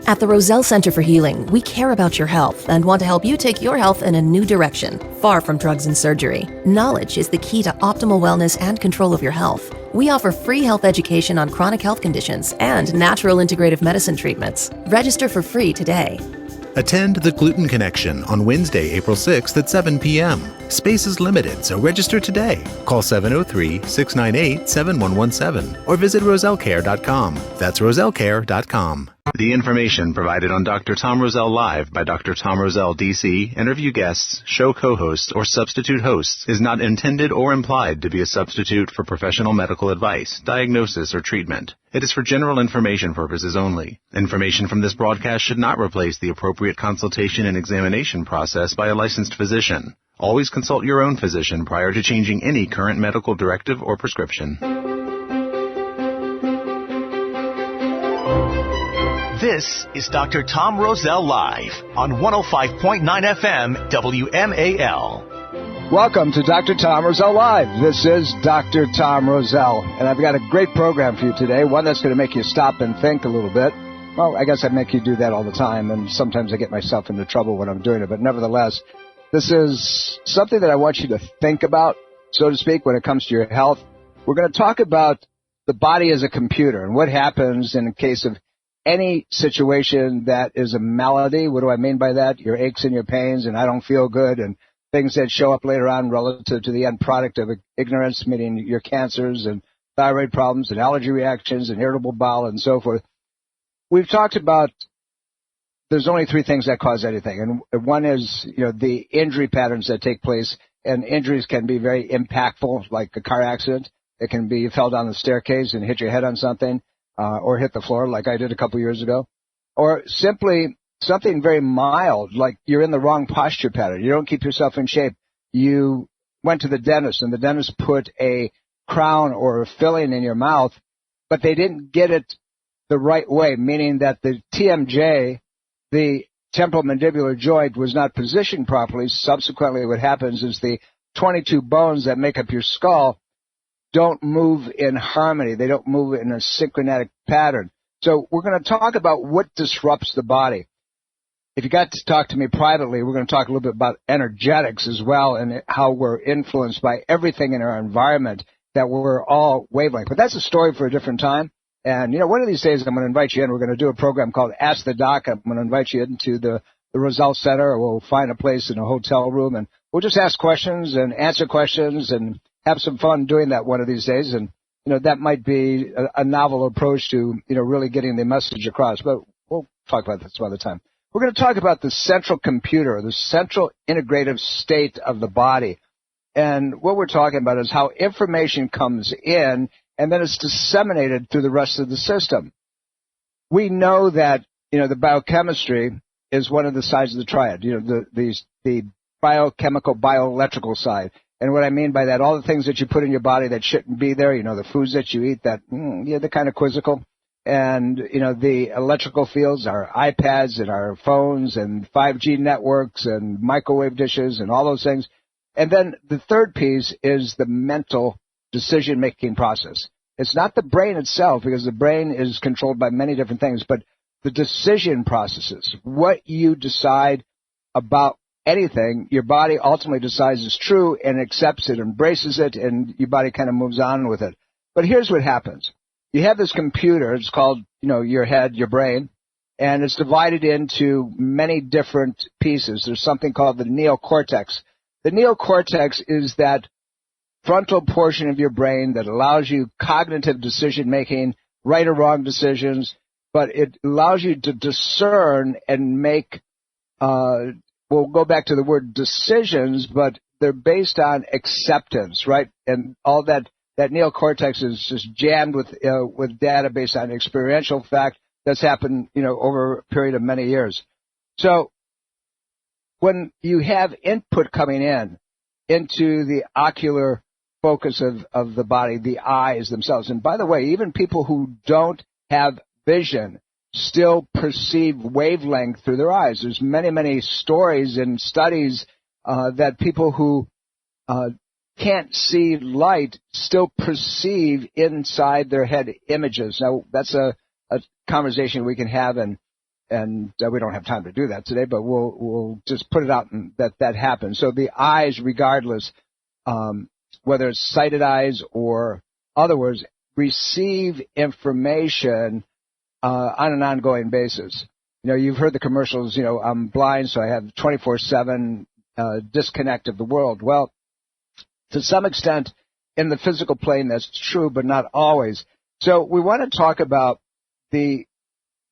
At the Roselle Center for Healing, we care about your health and want to help you take your health in a new direction, far from drugs and surgery. Knowledge is the key to optimal wellness and control of your health. We offer free health education on chronic health conditions and natural integrative medicine treatments. Register for free today. Attend The Gluten Connection on Wednesday, April 6th at 7 p.m. Space is limited, so register today. Call 703-698-7117 or visit rosellecare.com. That's rosellecare.com. The information provided on Dr. Tom Roselle Live by Dr. Tom Roselle, D.C., interview guests, show co-hosts, or substitute hosts is not intended or implied to be a substitute for professional medical advice, diagnosis, or treatment. It is for general information purposes only. Information from this broadcast should not replace the appropriate consultation and examination process by a licensed physician. Always consult your own physician prior to changing any current medical directive or prescription. This is Dr. Tom Roselle Live on 105.9 FM WMAL. Welcome to Dr. Tom Roselle Live. This is Dr. Tom Roselle, and I've got a great program for you today, one that's going to make you stop and think a little bit. Well, I guess I make you do that all the time, and sometimes I get myself into trouble when I'm doing it, but nevertheless, this is something that I want you to think about, so to speak, when it comes to your health. We're going to talk about the body as a computer and what happens in case of any situation that is a malady. What do I mean by that? Your aches and your pains, and I don't feel good, and things that show up later on relative to the end product of ignorance, meaning your cancers and thyroid problems and allergy reactions and irritable bowel and so forth. We've talked about there's only three things that cause anything, and one is, the injury patterns that take place, and injuries can be very impactful, like a car accident. It can be you fell down the staircase and hit your head on something, or hit the floor like I did a couple years ago, or simply something very mild, like you're in the wrong posture pattern. You don't keep yourself in shape. You went to the dentist, and the dentist put a crown or a filling in your mouth, but they didn't get it the right way, meaning that the TMJ, the temporal mandibular joint, was not positioned properly. Subsequently, what happens is the 22 bones that make up your skull don't move in harmony. They don't move in a synchronetic pattern. So we're going to talk about what disrupts the body. If you got to talk to me privately, we're going to talk a little bit about energetics as well, and how we're influenced by everything in our environment, that we're all wavelength. But that's a story for a different time. And, one of these days I'm going to invite you in. We're going to do a program called Ask the Doc. I'm going to invite you into the Roselle Center, or we'll find a place in a hotel room, and we'll just ask questions and answer questions and have some fun doing that one of these days. And, that might be a novel approach to, really getting the message across. But we'll talk about that some other time. We're going to talk about the central computer, the central integrative state of the body. And what we're talking about is how information comes in and then it's disseminated through the rest of the system. We know that, the biochemistry is one of the sides of the triad, the biochemical, bioelectrical side. And what I mean by that, all the things that you put in your body that shouldn't be there, the foods that you eat that, they're kind of quizzical. And, the electrical fields, our iPads and our phones and 5G networks and microwave dishes and all those things. And then the third piece is the mental decision-making process. It's not the brain itself, because the brain is controlled by many different things, but the decision processes, what you decide about anything, your body ultimately decides is true and accepts it, embraces it, and your body kind of moves on with it. But here's what happens. You have this computer, it's called, your head, your brain, and it's divided into many different pieces. There's something called the neocortex. The neocortex is that frontal portion of your brain that allows you cognitive decision-making, right or wrong decisions, but it allows you to discern and make, we'll go back to the word decisions, but they're based on acceptance, right? And all that neocortex is just jammed with data based on experiential fact that's happened, over a period of many years. So when you have input coming into the ocular focus of the body, the eyes themselves, and by the way, even people who don't have vision still perceive wavelength through their eyes. There's many, many stories and studies that people who can't see light still perceive inside their head images. Now, that's a conversation we can have, and and we don't have time to do that today, but we'll just put it out and that happens. So the eyes, regardless, whether it's sighted eyes or other words, receive information on an ongoing basis. You've heard the commercials, I'm blind, so I have 24/7 disconnect of the world. Well, to some extent, in the physical plane, that's true, but not always. So we want to talk about the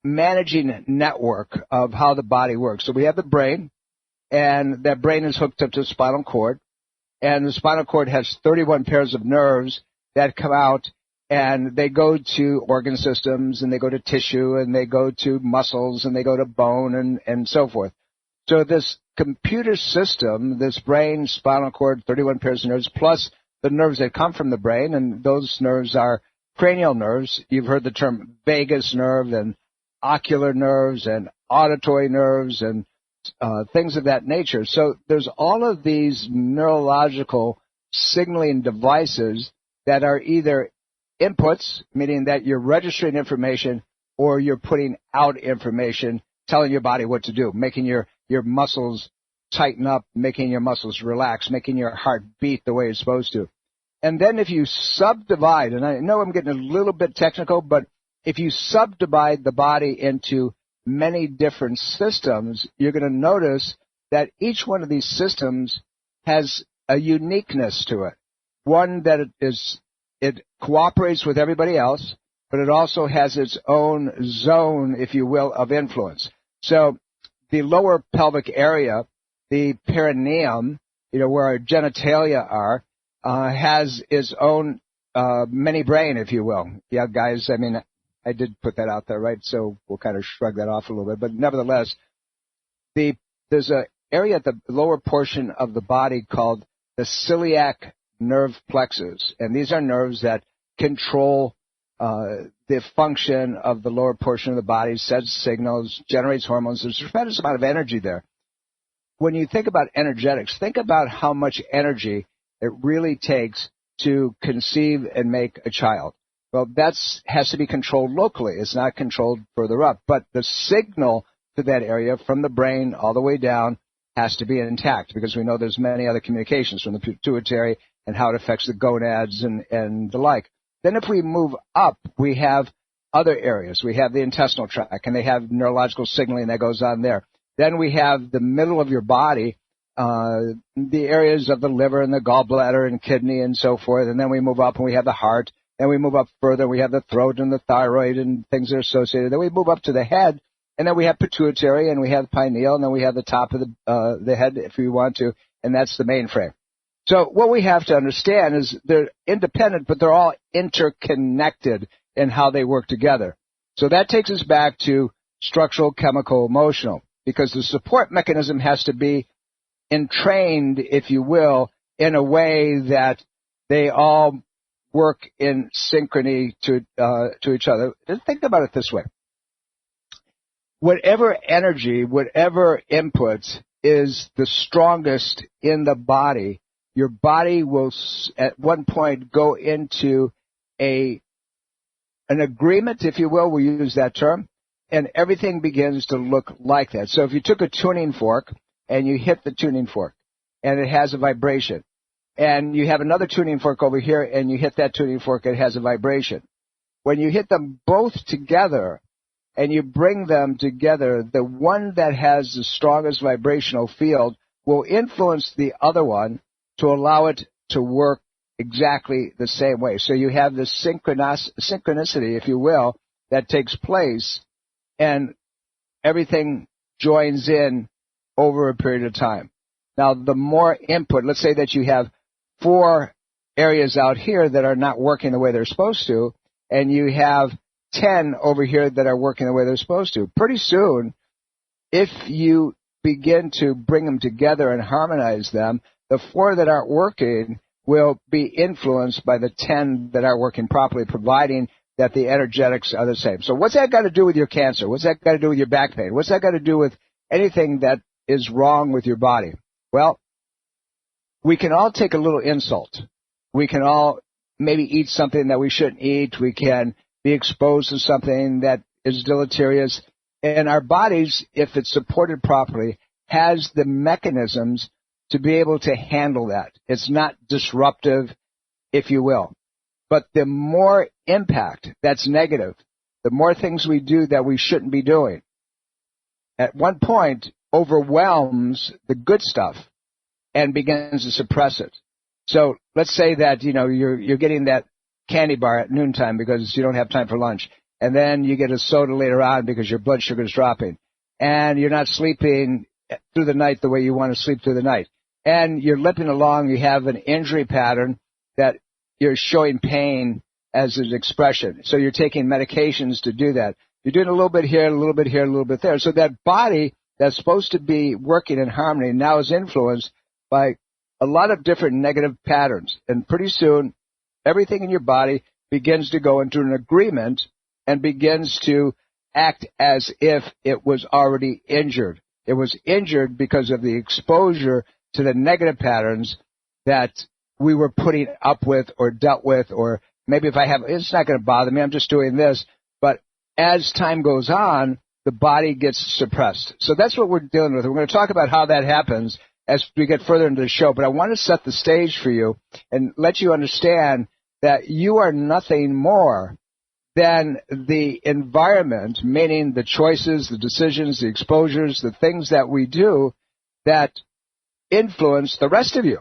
managing network of how the body works. So we have the brain, and that brain is hooked up to the spinal cord, and the spinal cord has 31 pairs of nerves that come out, and they go to organ systems, and they go to tissue, and they go to muscles, and they go to bone, and so forth. So this computer system, this brain, spinal cord, 31 pairs of nerves, plus the nerves that come from the brain, and those nerves are cranial nerves. You've heard the term vagus nerve and ocular nerves and auditory nerves and things of that nature. So there's all of these neurological signaling devices that are either inputs, meaning that you're registering information, or you're putting out information, telling your body what to do, making your muscles tighten up, making your muscles relax, making your heart beat the way it's supposed to. And then if you subdivide, and I know I'm getting a little bit technical, but if you subdivide the body into many different systems, you're going to notice that each one of these systems has a uniqueness to it. One that it cooperates with everybody else, but it also has its own zone, if you will, of influence. So the lower pelvic area, the perineum, where our genitalia are, has its own mini brain, if you will. Yeah, guys, I did put that out there, right? So we'll kind of shrug that off a little bit. But nevertheless, there's an area at the lower portion of the body called the celiac nerve plexus. And these are nerves that control the function of the lower portion of the body, sends signals, generates hormones. There's a tremendous amount of energy there. When you think about energetics, think about how much energy it really takes to conceive and make a child. Well, that has to be controlled locally. It's not controlled further up. But the signal to that area from the brain all the way down has to be intact, because we know there's many other communications from the pituitary and how it affects the gonads and the like. Then if we move up, we have other areas. We have the intestinal tract, and they have neurological signaling that goes on there. Then we have the middle of your body, the areas of the liver and the gallbladder and kidney and so forth. And then we move up and we have the heart. Then we move up further. We have the throat and the thyroid and things that are associated. Then we move up to the head. And then we have pituitary, and we have pineal, and then we have the top of the head if we want to, and that's the mainframe. So what we have to understand is they're independent, but they're all interconnected in how they work together. So that takes us back to structural, chemical, emotional, because the support mechanism has to be entrained, if you will, in a way that they all work in synchrony to each other. Just think about it this way. Whatever energy, whatever input is the strongest in the body, your body will at one point go into an agreement, if you will, we'll use that term, and everything begins to look like that. So if you took a tuning fork and you hit the tuning fork and it has a vibration, and you have another tuning fork over here and you hit that tuning fork, it has a vibration. When you hit them both together, and you bring them together, the one that has the strongest vibrational field will influence the other one to allow it to work exactly the same way. So you have this synchronicity, if you will, that takes place, and everything joins in over a period of time. Now, the more input, let's say that you have 4 areas out here that are not working the way they're supposed to, and you have 10 over here that are working the way they're supposed to. Pretty soon, if you begin to bring them together and harmonize them, the 4 that aren't working will be influenced by the 10 that are working properly, providing that the energetics are the same. So what's that got to do with your cancer? What's that got to do with your back pain? What's that got to do with anything that is wrong with your body? Well, we can all take a little insult. We can all maybe eat something that we shouldn't eat. We can be exposed to something that is deleterious, And our bodies, if it's supported properly, has the mechanisms to be able to handle that. It's not disruptive, if you will. But the more impact that's negative, the more things we do that we shouldn't be doing, at one point overwhelms the good stuff and begins to suppress it. So let's say that, you're getting that candy bar at noontime because you don't have time for lunch. And then you get a soda later on because your blood sugar is dropping. And you're not sleeping through the night the way you want to sleep through the night. And you're limping along, you have an injury pattern that you're showing pain as an expression. So you're taking medications to do that. You're doing a little bit here, a little bit here, a little bit there. So that body that's supposed to be working in harmony now is influenced by a lot of different negative patterns. And pretty soon, everything in your body begins to go into an agreement and begins to act as if it was already injured. It was injured because of the exposure to the negative patterns that we were putting up with or dealt with, or maybe if I have, it's not going to bother me, I'm just doing this. But as time goes on, the body gets suppressed. So that's what we're dealing with. We're going to talk about how that happens as we get further into the show. But I want to set the stage for you and let you understand that you are nothing more than the environment, meaning the choices, the decisions, the exposures, the things that we do that influence the rest of you.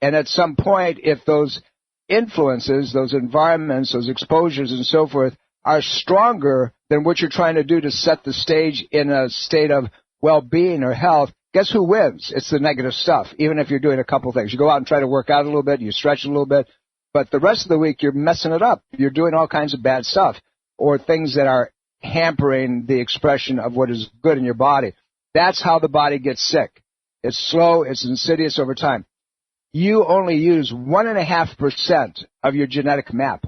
And at some point, if those influences, those environments, those exposures and so forth are stronger than what you're trying to do to set the stage in a state of well-being or health, guess who wins? It's the negative stuff, even if you're doing a couple things. You go out and try to work out a little bit, you stretch a little bit, but the rest of the week, you're messing it up. You're doing all kinds of bad stuff or things that are hampering the expression of what is good in your body. That's how the body gets sick. It's slow. It's insidious over time. You only use 1.5% of your genetic map.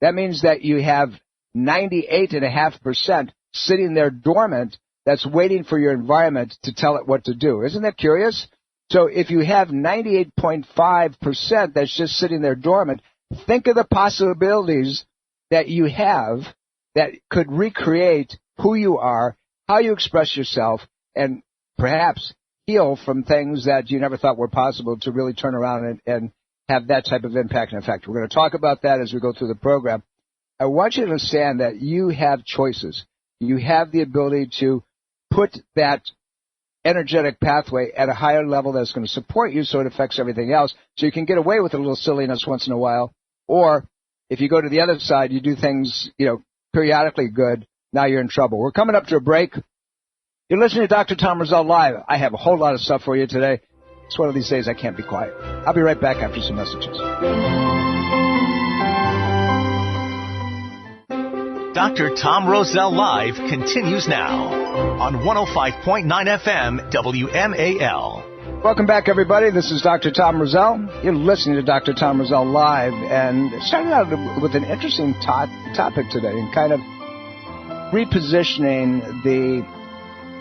That means that you have 98.5% sitting there dormant that's waiting for your environment to tell it what to do. Isn't that curious? So if you have 98.5% that's just sitting there dormant, think of the possibilities that you have that could recreate who you are, how you express yourself, and perhaps heal from things that you never thought were possible to really turn around and have that type of impact and effect. We're going to talk about that as we go through the program. I want you to understand that you have choices. You have the ability to put that energetic pathway at a higher level that's going to support you so it affects everything else. So you can get away with a little silliness once in a while. Or if you go to the other side, you do things, periodically good, now you're in trouble. We're coming up to a break. You're listening to Dr. Tom Roselle Live. I have a whole lot of stuff for you today. It's one of these days I can't be quiet. I'll be right back after some messages. Dr. Tom Roselle Live continues now on 105.9 FM WMAL. Welcome back, everybody. This is Dr. Tom Roselle. You're listening to Dr. Tom Roselle Live, and it started out with an interesting topic today and kind of repositioning the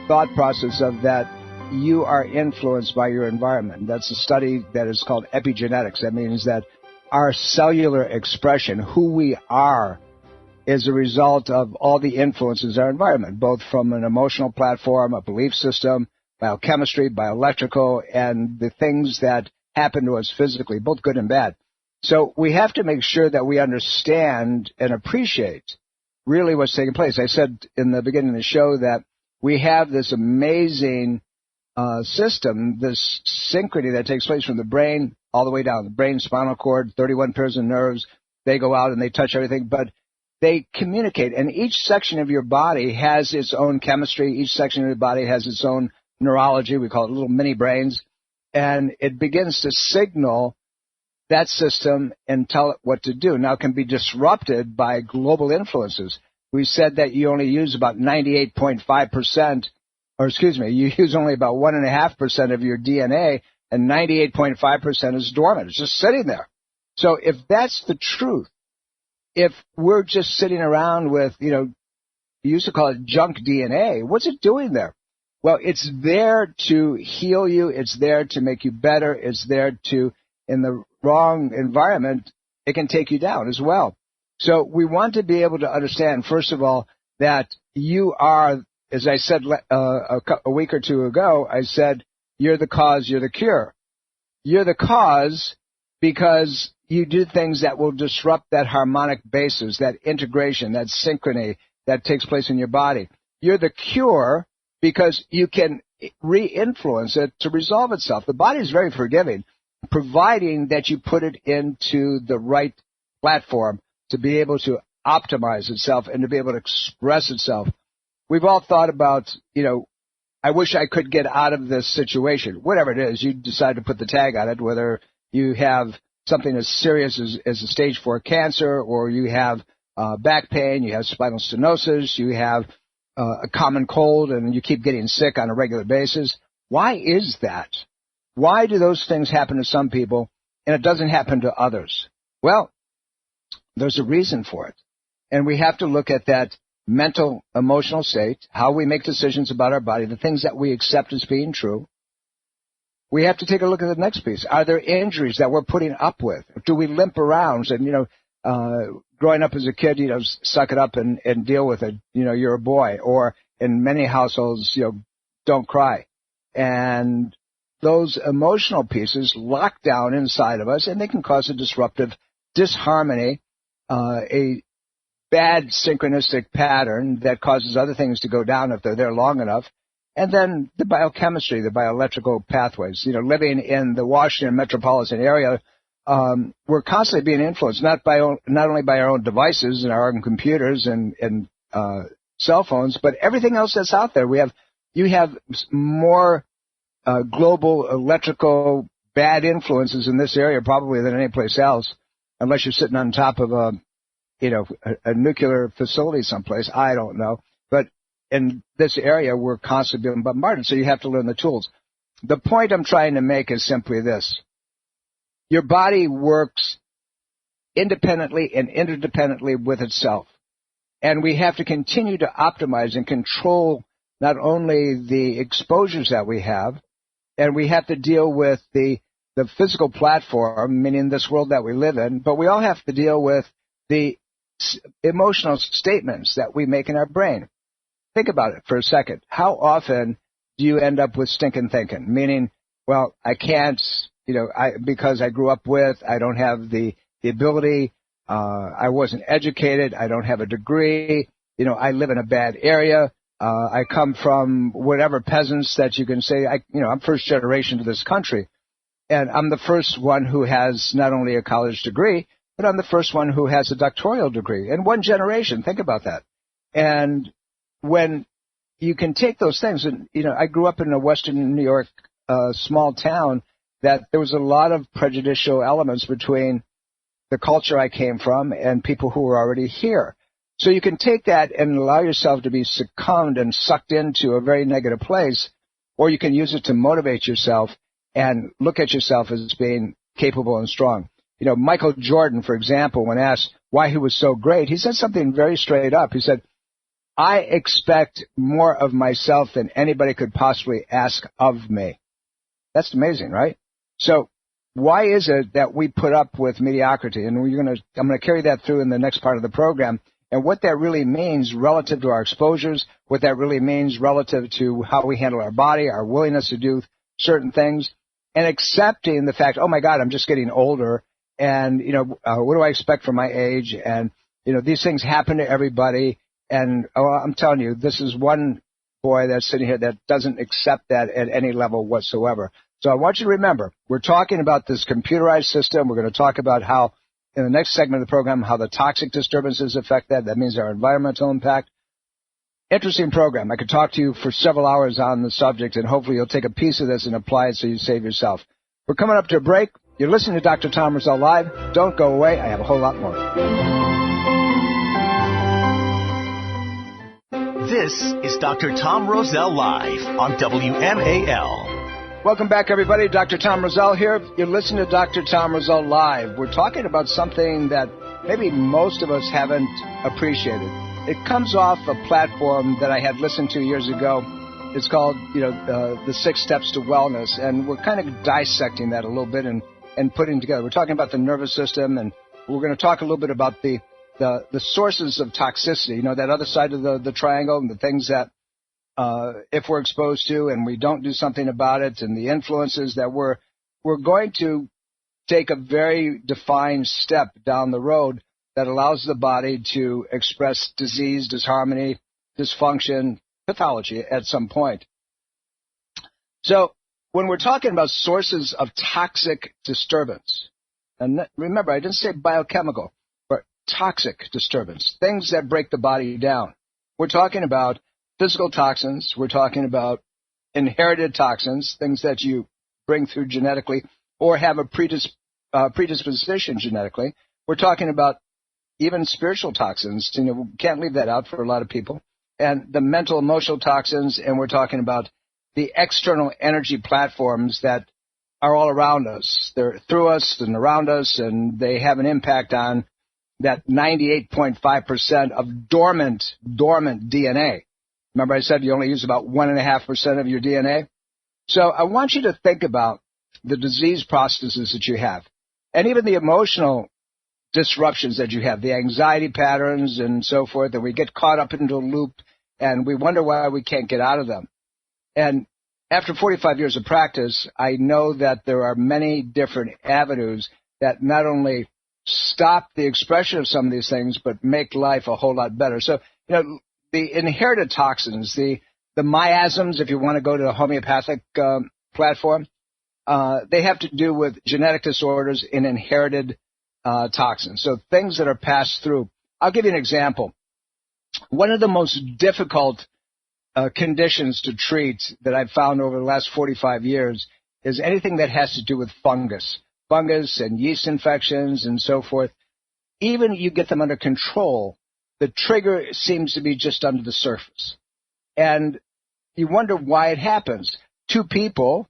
thought process of that you are influenced by your environment. That's a study that is called Epigenetics. That means that our cellular expression, who we are, is a result of all the influences in our environment, both from an emotional platform, a belief system, biochemistry, bioelectrical, and the things that happen to us physically, both good and bad. So we have to make sure that we understand and appreciate really what's taking place. I said in the beginning of the show that we have this amazing system, this synchrony that takes place from the brain all the way down, the brain, spinal cord, 31 pairs of nerves. They go out and they touch everything, but they communicate, and each section of your body has its own chemistry. Each section of your body has its own neurology. We call it little mini brains, and it begins to signal that system and tell it what to do. Now, it can be disrupted by global influences. We said that you only use about 98.5%, you use only about 1.5% of your DNA, and 98.5% is dormant. It's just sitting there. So if that's the truth, if we're just sitting around with, you used to call it junk DNA, what's it doing there? Well, it's there to heal you. It's there to make you better. It's there to, in the wrong environment, it can take you down as well. So we want to be able to understand, first of all, that you are as I said a week or two ago, I said, you're the cause, you're the cure. You're the cause because you do things that will disrupt that harmonic basis, that integration, that synchrony that takes place in your body. You're the cure because you can re-influence it to resolve itself. The body is very forgiving, providing that you put it into the right platform to be able to optimize itself and to be able to express itself. We've all thought about, I wish I could get out of this situation. Whatever it is, you decide to put the tag on it, whether you have something as serious as a stage 4 cancer, or you have back pain, you have spinal stenosis, you have a common cold, and you keep getting sick on a regular basis. Why is that? Why do those things happen to some people and it doesn't happen to others? Well, there's a reason for it. And we have to look at that mental, emotional state, how we make decisions about our body, the things that we accept as being true. We have to take a look at the next piece. Are there injuries that we're putting up with? Do we limp around and, growing up as a kid, suck it up and deal with it. You're a boy. Or in many households, don't cry. And those emotional pieces lock down inside of us, and they can cause a disruptive disharmony, a bad synchronistic pattern that causes other things to go down if they're there long enough. And then the biochemistry, the bioelectrical pathways. Living in the Washington metropolitan area, we're constantly being influenced not only by our own devices and our own computers and cell phones, but everything else that's out there. You have more global electrical bad influences in this area probably than any place else, unless you're sitting on top of a nuclear facility someplace. I don't know. But in this area, we're constantly being bombarded, so you have to learn the tools. The point I'm trying to make is simply this. Your body works independently and interdependently with itself. And we have to continue to optimize and control not only the exposures that we have, and we have to deal with the physical platform, meaning this world that we live in, but we all have to deal with the emotional statements that we make in our brain. Think about it for a second. How often do you end up with stinking thinking? Meaning, well, I can't, because I grew up with, I don't have the ability, I wasn't educated, I don't have a degree, I live in a bad area, I come from whatever peasants that you can say, I'm first generation to this country. And I'm the first one who has not only a college degree, but I'm the first one who has a doctoral degree in one generation. Think about that. And when you can take those things, and, I grew up in a Western New York small town that there was a lot of prejudicial elements between the culture I came from and people who were already here. So you can take that and allow yourself to be succumbed and sucked into a very negative place, or you can use it to motivate yourself and look at yourself as being capable and strong. Michael Jordan, for example, when asked why he was so great, he said something very straight up. He said, I expect more of myself than anybody could possibly ask of me. That's amazing, right? So why is it that we put up with mediocrity? And I'm going to carry that through in the next part of the program. And what that really means relative to our exposures, what that really means relative to how we handle our body, our willingness to do certain things, and accepting the fact, oh my God, I'm just getting older. And, what do I expect from my age? And, these things happen to everybody. And I'm telling you, this is one boy that's sitting here that doesn't accept that at any level whatsoever. So I want you to remember, we're talking about this computerized system. We're going to talk about how, in the next segment of the program, how the toxic disturbances affect that. That means our environmental impact. Interesting program. I could talk to you for several hours on the subject, and hopefully you'll take a piece of this and apply it so you save yourself. We're coming up to a break. You're listening to Dr. Tom Roselle Live. Don't go away. I have a whole lot more. This is Dr. Tom Roselle Live on WMAL. Welcome back, everybody. Dr. Tom Roselle here. You're listening to Dr. Tom Roselle Live. We're talking about something that maybe most of us haven't appreciated. It comes off a platform that I had listened to years ago. It's called, the 6 Steps to Wellness, and we're kind of dissecting that a little bit and putting together. We're talking about the nervous system, and we're going to talk a little bit about the sources of toxicity, that other side of the triangle, and the things that if we're exposed to and we don't do something about it, and the influences that we're going to take a very defined step down the road that allows the body to express disease, disharmony, dysfunction, pathology at some point. So when we're talking about sources of toxic disturbance, and remember, I didn't say biochemical, but toxic disturbance, things that break the body down. We're talking about physical toxins. We're talking about inherited toxins, things that you bring through genetically or have a predisposition genetically. We're talking about even spiritual toxins. You know, can't leave that out for a lot of people. And the mental, emotional toxins, and we're talking about the external energy platforms that are all around us. They're through us and around us, and they have an impact on that 98.5% of dormant DNA. Remember I said you only use about 1.5% of your DNA? So I want you to think about the disease processes that you have, and even the emotional disruptions that you have, the anxiety patterns and so forth, that we get caught up into a loop and we wonder why we can't get out of them. And after 45 years of practice, I know that there are many different avenues that not only stop the expression of some of these things, but make life a whole lot better. So, you know, the inherited toxins, the miasms, if you want to go to the homeopathic platform, they have to do with genetic disorders in inherited toxins. So things that are passed through. I'll give you an example. One of the most difficult conditions to treat that I've found over the last 45 years is anything that has to do with fungus and yeast infections and so forth. Even you get them under control, the trigger seems to be just under the surface. And you wonder why it happens. Two people,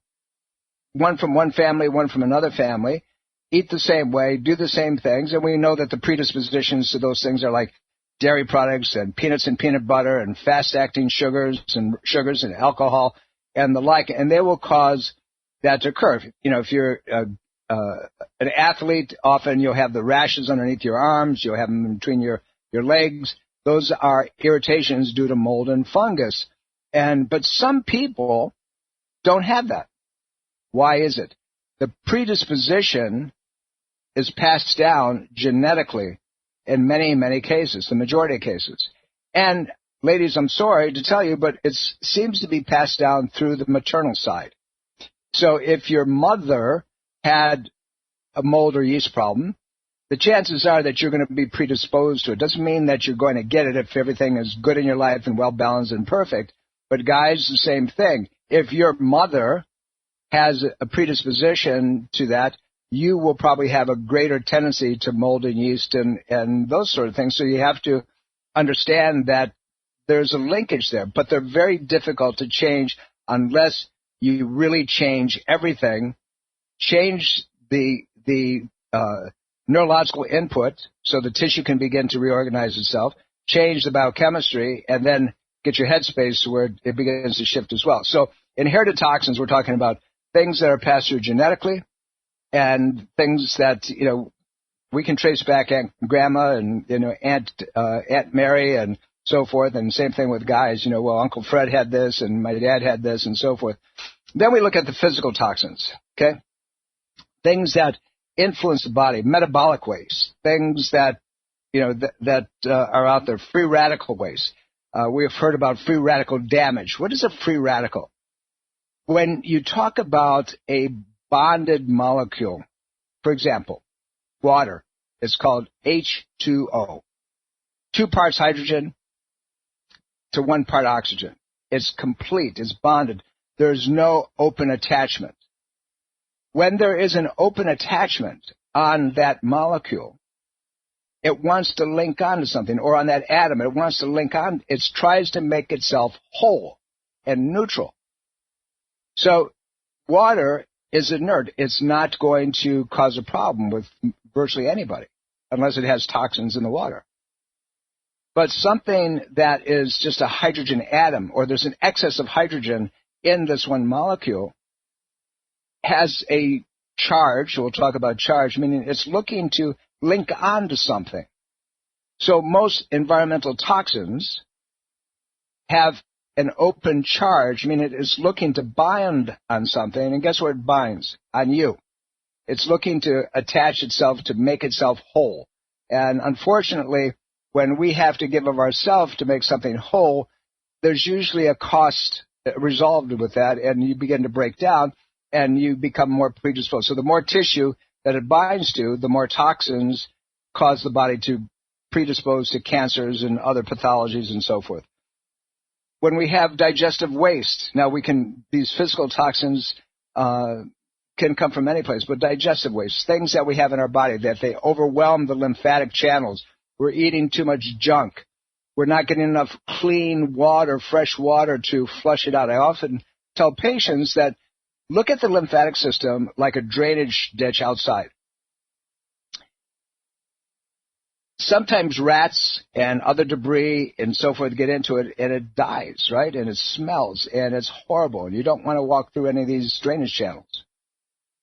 one from one family, one from another family, eat the same way, do the same things, and we know that the predispositions to those things are like dairy products and peanuts and peanut butter and fast-acting sugars and alcohol and the like, and they will cause that to occur. You know, if you're an athlete, often you'll have the rashes underneath your arms, you'll have them in between your legs. Those are irritations due to mold and fungus. But some people don't have that. Why is it? The predisposition is passed down genetically in many, many cases, the majority of cases. And ladies, I'm sorry to tell you, but it seems to be passed down through the maternal side. So if your mother had a mold or yeast problem, the chances are that you're going to be predisposed to it. Doesn't mean that you're going to get it if everything is good in your life and well balanced and perfect. But guys, the same thing. If your mother has a predisposition to that, you will probably have a greater tendency to mold and yeast and those sort of things. So you have to understand that there's a linkage there, but they're very difficult to change unless you really change everything, change the neurological input so the tissue can begin to reorganize itself, change the biochemistry, and then get your headspace to where it begins to shift as well. So inherited toxins, we're talking about things that are passed through genetically and things that, you know, we can trace back Aunt Grandma and, you know, Aunt Mary and so forth. And same thing with guys, you know, well, Uncle Fred had this and my dad had this and so forth. Then we look at the physical toxins, okay? Things that influence the body, metabolic waste, things that, you know, that are out there, free radical waste. We have heard about free radical damage. What is a free radical? When you talk about a bonded molecule, for example, water, it's called H2O. 2 parts hydrogen to 1 part oxygen. It's complete. It's bonded. There's no open attachment. When there is an open attachment on that molecule, it wants to link on to something, or on that atom, it wants to link on. It tries to make itself whole and neutral. So water is inert. It's not going to cause a problem with virtually anybody unless it has toxins in the water. But something that is just a hydrogen atom, or there's an excess of hydrogen in this one molecule, has a charge. We'll talk about charge, meaning it's looking to link on to something. So most environmental toxins have an open charge, I mean, it is looking to bind on something, and guess what it binds? On you. It's looking to attach itself to make itself whole. And unfortunately, when we have to give of ourselves to make something whole, there's usually a cost resolved with that, and you begin to break down, and you become more predisposed. So the more tissue that it binds to, the more toxins cause the body to predispose to cancers and other pathologies and so forth. When we have digestive waste, now these physical toxins can come from any place, but digestive waste, things that we have in our body, that they overwhelm the lymphatic channels. We're eating too much junk. We're not getting enough clean water, fresh water to flush it out. I often tell patients that look at the lymphatic system like a drainage ditch outside. Sometimes rats and other debris and so forth get into it, and it dies, right? And it smells, and it's horrible, and you don't want to walk through any of these drainage channels.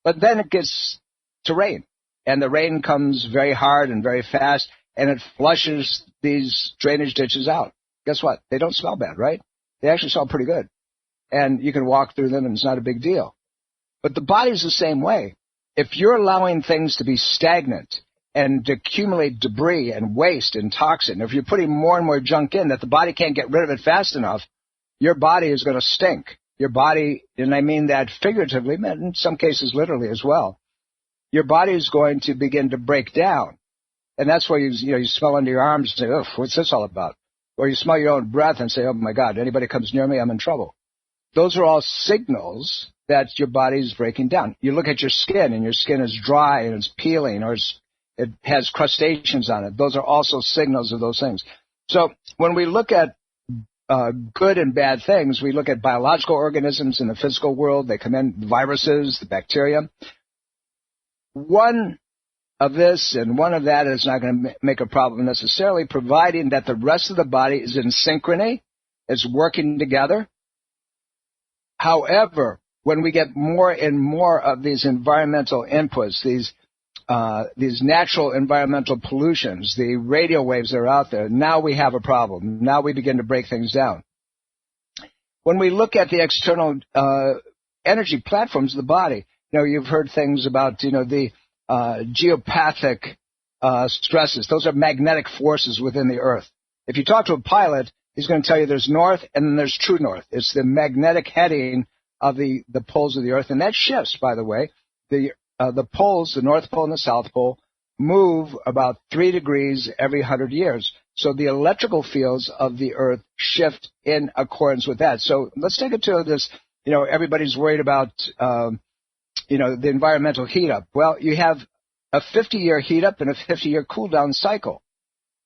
But then it gets to rain, and the rain comes very hard and very fast, and it flushes these drainage ditches out. Guess what? They don't smell bad, right? They actually smell pretty good. And you can walk through them, and it's not a big deal. But the body's the same way. If you're allowing things to be stagnant and to accumulate debris and waste and toxin, if you're putting more and more junk in that the body can't get rid of it fast enough, your body is going to stink. Your body, and I mean that figuratively, in some cases literally as well, your body is going to begin to break down. And that's why you smell under your arms and say, oh, what's this all about? Or you smell your own breath and say, oh, my God, anybody comes near me, I'm in trouble. Those are all signals that your body is breaking down. You look at your skin, and your skin is dry and it's peeling, or it has crustaceans on it. Those are also signals of those things. So when we look at good and bad things, we look at biological organisms in the physical world. They come in, the viruses, the bacteria. One of this and one of that is not going to make a problem necessarily, providing that the rest of the body is in synchrony, is working together. However, when we get more and more of these environmental inputs, these natural environmental pollutions, the radio waves that are out there, now we have a problem. Now we begin to break things down. When we look at the external energy platforms of the body, you've heard things about, the geopathic stresses. Those are magnetic forces within the Earth. If you talk to a pilot, he's going to tell you there's north and then there's true north. It's the magnetic heading of the poles of the Earth, and that shifts, by the way. The poles, the North Pole and the South Pole, move about 3 degrees every 100 years. So the electrical fields of the Earth shift in accordance with that. So let's take it to this, everybody's worried about, the environmental heat up. Well, you have a 50-year heat up and a 50-year cool down cycle.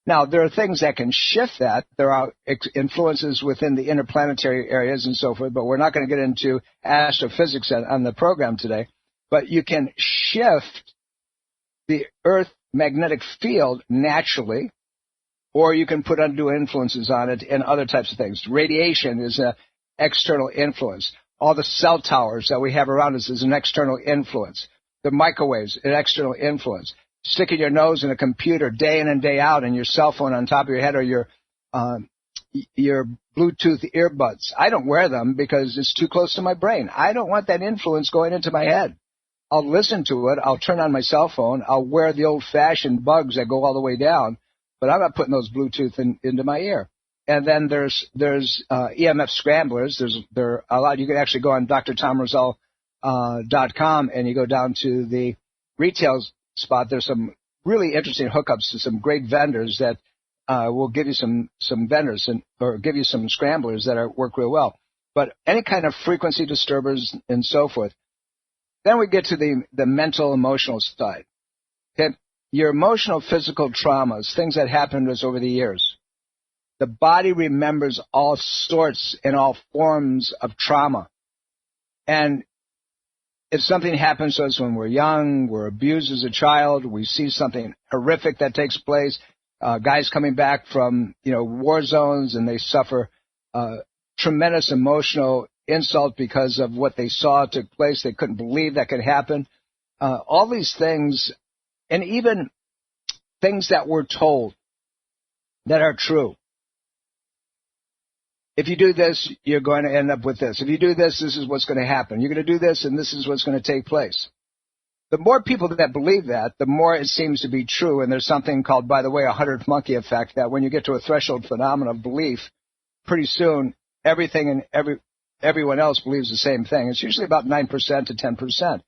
Now, there are things that can shift that. There are influences within the interplanetary areas and so forth, but we're not going to get into astrophysics on the program today. But you can shift the Earth magnetic field naturally, or you can put undue influences on it and other types of things. Radiation is an external influence. All the cell towers that we have around us is an external influence. The microwaves, an external influence. Sticking your nose in a computer day in and day out, and your cell phone on top of your head, or your Bluetooth earbuds. I don't wear them because it's too close to my brain. I don't want that influence going into my head. I'll listen to it. I'll turn on my cell phone. I'll wear the old-fashioned bugs that go all the way down, but I'm not putting those Bluetooth into my ear. And then there's EMF scramblers. They're a lot. You can actually go on drtomroselle.com and you go down to the retail spot. There's some really interesting hookups to some great vendors that will give you some vendors or give you some scramblers that work real well. But any kind of frequency disturbers and so forth. Then we get to the mental, emotional side. Okay? Your emotional, physical traumas, things that happened to us over the years. The body remembers all sorts and all forms of trauma. And if something happens to us when we're young, we're abused as a child, we see something horrific that takes place, guys coming back from, war zones, and they suffer tremendous emotional insult because of what they saw took place. They couldn't believe that could happen. All these things, and even things that we're told that are true. if you do this, you're going to end up with this. If you do this, this is what's going to happen. You're going to do this, and this is what's going to take place. The more people that believe that, the more it seems to be true. And there's something called, by the way, a 100th monkey effect, that when you get to a threshold phenomenon of belief, pretty soon everything and everyone else believes the same thing. It's usually about 9% to 10%.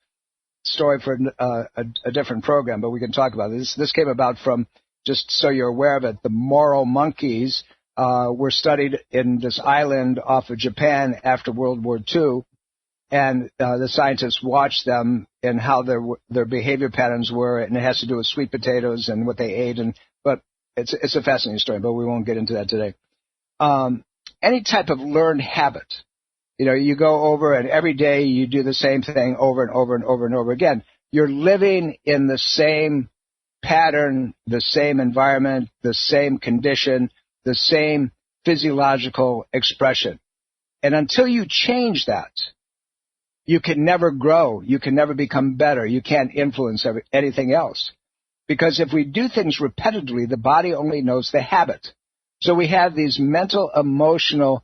Story for a different program, but we can talk about it. This came about from, just so you're aware of it, the moral monkeys were studied in this island off of Japan after World War II. And the scientists watched them and how their behavior patterns were, and it has to do with sweet potatoes and what they ate. But it's a fascinating story, but we won't get into that today. Any type of learned habit, you go over and every day you do the same thing over and over and over and over again. You're living in the same pattern, the same environment, the same condition, the same physiological expression. And until you change that, you can never grow. You can never become better. You can't influence anything else. Because if we do things repetitively, the body only knows the habit. So we have these mental, emotional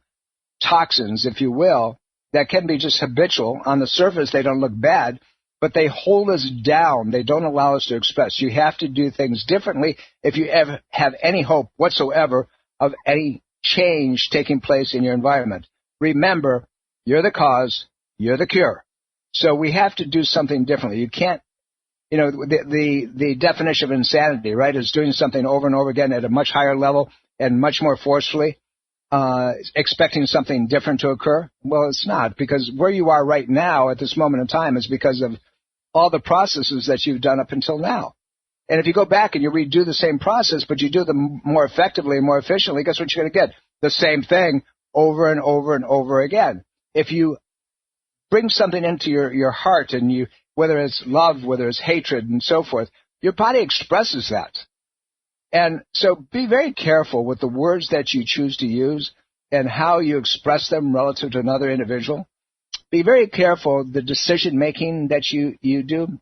toxins, if you will, that can be just habitual. On the surface, they don't look bad, but they hold us down. They don't allow us to express. You have to do things differently if you ever have any hope whatsoever of any change taking place in your environment. Remember, you're the cause. You're the cure. So we have to do something differently. You can't, the definition of insanity, right, is doing something over and over again at a much higher level and much more forcefully, expecting something different to occur. Well, it's not, because where you are right now at this moment in time is because of all the processes that you've done up until now. And if you go back and you redo the same process, but you do them more effectively and more efficiently, guess what you're going to get? The same thing over and over and over again. If you bring something into your heart, and whether it's love, whether it's hatred, and so forth, your body expresses that. And so be very careful with the words that you choose to use and how you express them relative to another individual. Be very careful the decision-making that you do.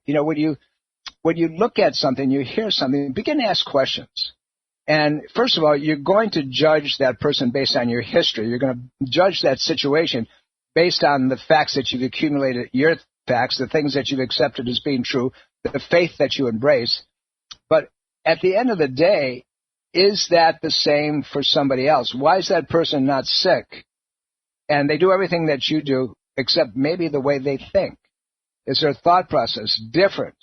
When you look at something, you hear something, begin to ask questions. And first of all, you're going to judge that person based on your history. You're going to judge that situation based on the facts that you've accumulated, your facts, the things that you've accepted as being true, the faith that you embrace. But at the end of the day, is that the same for somebody else? Why is that person not sick? And they do everything that you do, except maybe the way they think. Is their thought process different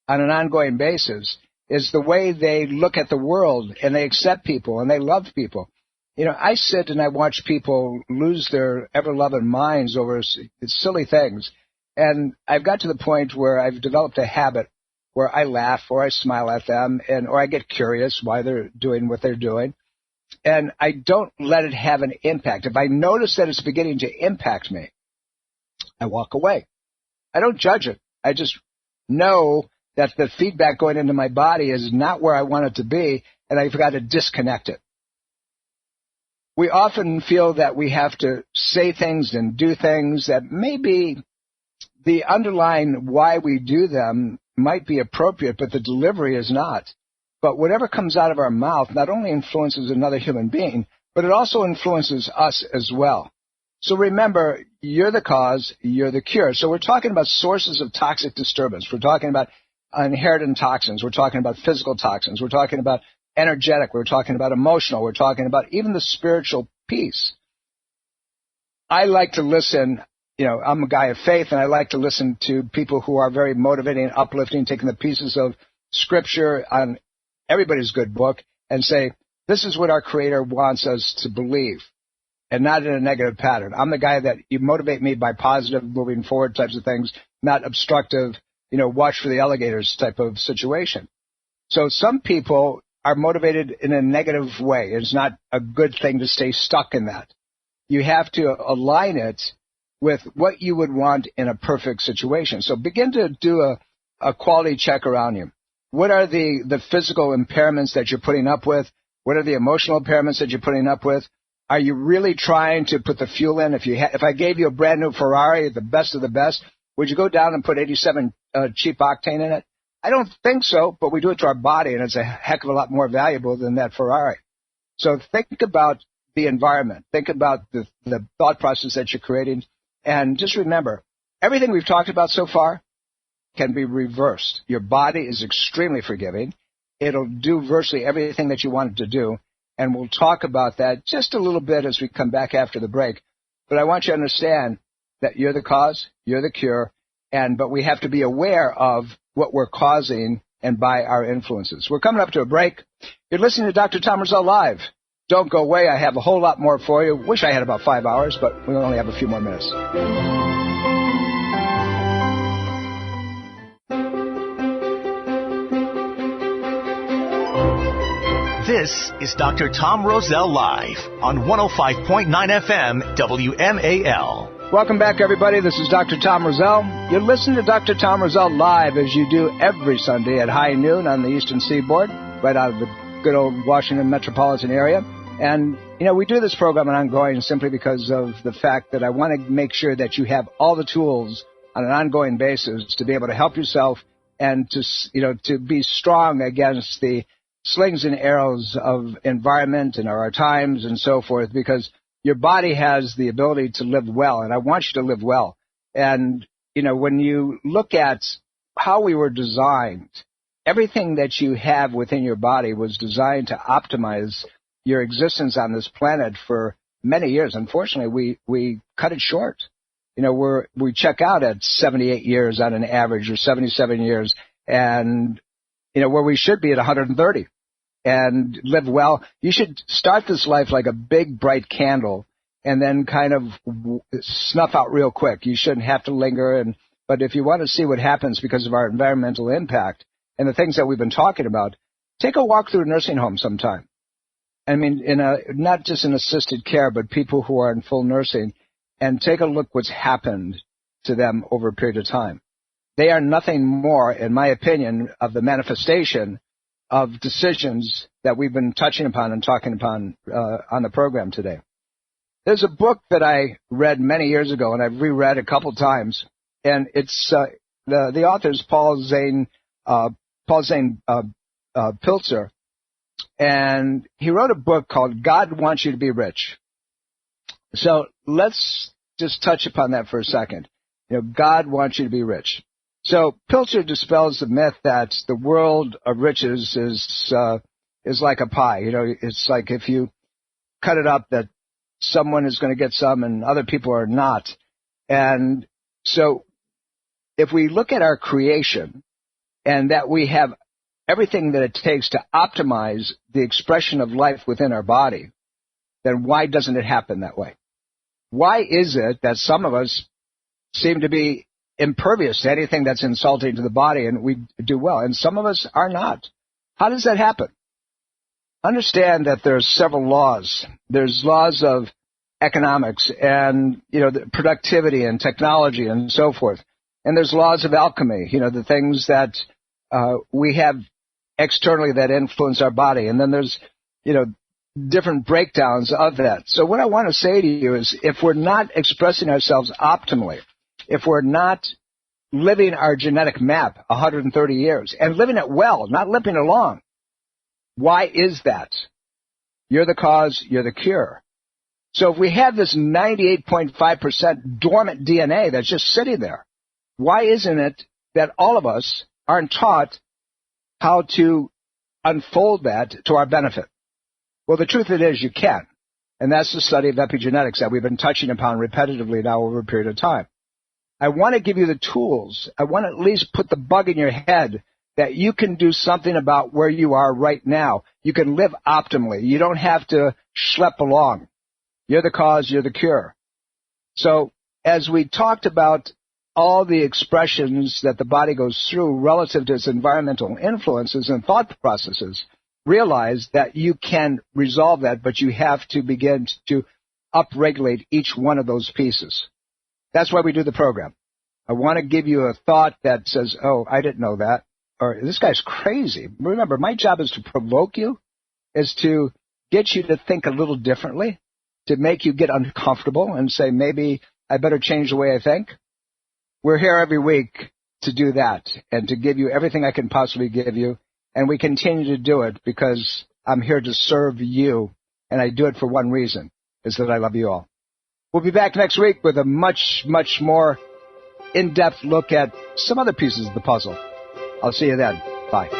on an ongoing basis? Is the way they look at the world, and they accept people, and they love people? I sit and I watch people lose their ever-loving minds over silly things. And I've got to the point where I've developed a habit where I laugh or I smile at them, or I get curious why they're doing what they're doing. And I don't let it have an impact. If I notice that it's beginning to impact me, I walk away. I don't judge it. I just know that the feedback going into my body is not where I want it to be, and I've got to disconnect it. We often feel that we have to say things and do things that maybe the underlying why we do them might be appropriate, but the delivery is not. But whatever comes out of our mouth not only influences another human being, but it also influences us as well. So remember, you're the cause, you're the cure. So we're talking about sources of toxic disturbance. We're talking about inherited toxins. We're talking about physical toxins. We're talking about energetic. We're talking about emotional. We're talking about even the spiritual piece. I like to listen. I'm a guy of faith, and I like to listen to people who are very motivating and uplifting, taking the pieces of scripture on everybody's good book and say, this is what our Creator wants us to believe, and not in a negative pattern. I'm the guy that you motivate me by positive, moving forward types of things, not obstructive, watch for the alligators type of situation. So some people are motivated in a negative way. It's not a good thing to stay stuck in that. You have to align it with what you would want in a perfect situation. So begin to do a quality check around you. What are the physical impairments that you're putting up with? What are the emotional impairments that you're putting up with? Are you really trying to put the fuel in? If I gave you a brand new Ferrari, the best of the best, would you go down and put 87 cheap octane in it? I don't think so, but we do it to our body, and it's a heck of a lot more valuable than that Ferrari. So think about the environment. Think about the thought process that you're creating. And just remember, everything we've talked about so far can be reversed. Your body is extremely forgiving. It'll do virtually everything that you want it to do. And we'll talk about that just a little bit as we come back after the break. But I want you to understand that you're the cause, you're the cure, but we have to be aware of what we're causing and by our influences. We're coming up to a break. You're listening to Dr. Tom Roselle Live. Don't go away. I have a whole lot more for you. Wish I had about 5 hours, but we only have a few more minutes. This is Dr. Tom Roselle Live on 105.9 FM WMAL. Welcome back, everybody. This is Dr. Tom Roselle. You're listening to Dr. Tom Roselle Live as you do every Sunday at high noon on the Eastern Seaboard, right out of the good old Washington metropolitan area. And, we do this program ongoing simply because of the fact that I want to make sure that you have all the tools on an ongoing basis to be able to help yourself and to be strong against the slings and arrows of environment and our times and so forth, because your body has the ability to live well, and I want you to live well. And, when you look at how we were designed, everything that you have within your body was designed to optimize your existence on this planet for many years. Unfortunately, we cut it short. We check out at 78 years on an average, or 77 years, and where we should be at 130 and live well. You should start this life like a big, bright candle and then kind of snuff out real quick. You shouldn't have to linger. But if you want to see what happens because of our environmental impact and the things that we've been talking about, take a walk through a nursing home sometime. I mean, not just in assisted care, but people who are in full nursing, and take a look what's happened to them over a period of time. They are nothing more, in my opinion, of the manifestation of decisions that we've been touching upon and talking upon on the program today. There's a book that I read many years ago, and I've reread a couple times, and it's the author's Paul Zane Pilzer, and he wrote a book called God Wants You to Be Rich. So let's just touch upon that for a second. God wants you to be rich. So Pilzer dispels the myth that the world of riches is like a pie. It's like if you cut it up that someone is going to get some and other people are not. And so if we look at our creation and that we have everything that it takes to optimize the expression of life within our body, then why doesn't it happen that way? Why is it that some of us seem to be impervious to anything that's insulting to the body and we do well, and some of us are not? How does that happen? Understand that there's several laws. There's laws of economics and, the productivity and technology and so forth. And there's laws of alchemy, the things that we have externally that influence our body. And then there's, different breakdowns of that. So what I want to say to you is if we're not expressing ourselves optimally, if we're not living our genetic map 130 years and living it well, not limping along, why is that? You're the cause, you're the cure. So if we have this 98.5% dormant DNA that's just sitting there, why isn't it that all of us aren't taught how to unfold that to our benefit? Well, the truth of it is you can. And that's the study of epigenetics that we've been touching upon repetitively now over a period of time. I want to give you the tools. I want to at least put the bug in your head that you can do something about where you are right now. You can live optimally. You don't have to schlep along. You're the cause, you're the cure. So as we talked about all the expressions that the body goes through relative to its environmental influences and thought processes, realize that you can resolve that, but you have to begin to upregulate each one of those pieces. That's why we do the program. I want to give you a thought that says, oh, I didn't know that, or this guy's crazy. Remember, my job is to provoke you, is to get you to think a little differently, to make you get uncomfortable and say, maybe I better change the way I think. We're here every week to do that and to give you everything I can possibly give you. And we continue to do it because I'm here to serve you And I do it for one reason, is that I love you all. We'll be back next week with a much, much more in-depth look at some other pieces of the puzzle. I'll see you then. Bye.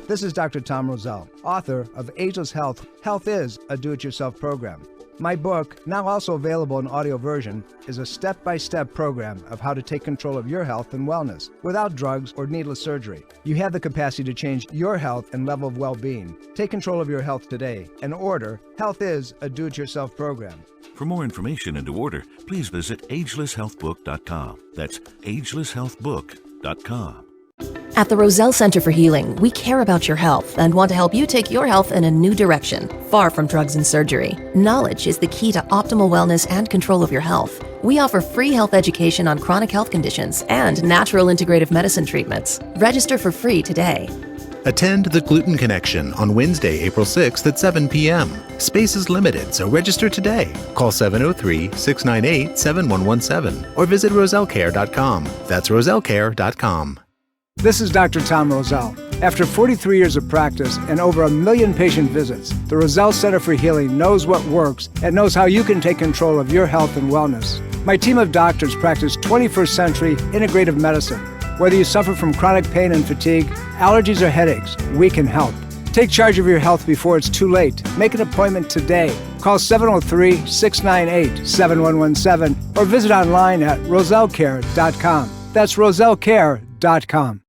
This is Dr. Tom Roselle, author of Ageless Health. Health is a do-it-yourself program. My book, now also available in audio version, is a step-by-step program of how to take control of your health and wellness without drugs or needless surgery. You have the capacity to change your health and level of well-being. Take control of your health today and order Health is a do-it-yourself program. For more information and to order, please visit AGELESSHealthBook.com. That's AGELESSHealthBook.com. At the Roselle Center for Healing, we care about your health and want to help you take your health in a new direction, far from drugs and surgery. Knowledge is the key to optimal wellness and control of your health. We offer free health education on chronic health conditions and natural integrative medicine treatments. Register for free today. Attend The Gluten Connection on Wednesday, April 6th at 7 p.m. Space is limited, so register today. Call 703-698-7117 or visit rosellcare.com. That's rosellcare.com. This is Dr. Tom Roselle. After 43 years of practice and over 1 million patient visits, the Roselle Center for Healing knows what works and knows how you can take control of your health and wellness. My team of doctors practice 21st century integrative medicine. Whether you suffer from chronic pain and fatigue, allergies or headaches, we can help. Take charge of your health before it's too late. Make an appointment today. Call 703-698-7117 or visit online at rosellcare.com. That's rosellcare.com.